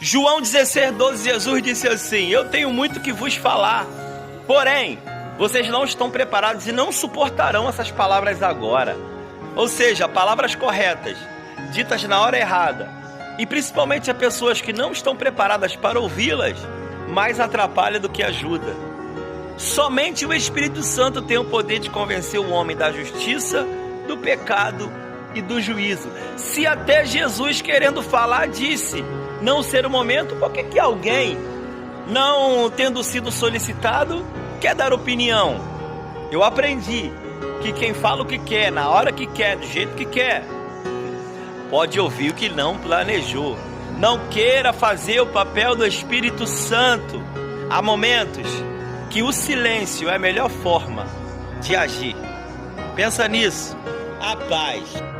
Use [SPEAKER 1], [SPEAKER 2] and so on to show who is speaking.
[SPEAKER 1] João 16:12, Jesus disse assim: eu tenho muito que vos falar, porém, vocês não estão preparados e não suportarão essas palavras agora. Ou seja, palavras corretas, ditas na hora errada, e principalmente a pessoas que não estão preparadas para ouvi-las, mais atrapalha do que ajuda. Somente o Espírito Santo tem o poder de convencer o homem da justiça, do pecado e do juízo. Se até Jesus, querendo falar, disse não ser o momento, por que alguém, não tendo sido solicitado, quer dar opinião? Eu aprendi que quem fala o que quer, na hora que quer, do jeito que quer, pode ouvir o que não planejou. Não queira fazer o papel do Espírito Santo. Há momentos que o silêncio é a melhor forma de agir. Pensa nisso. A paz.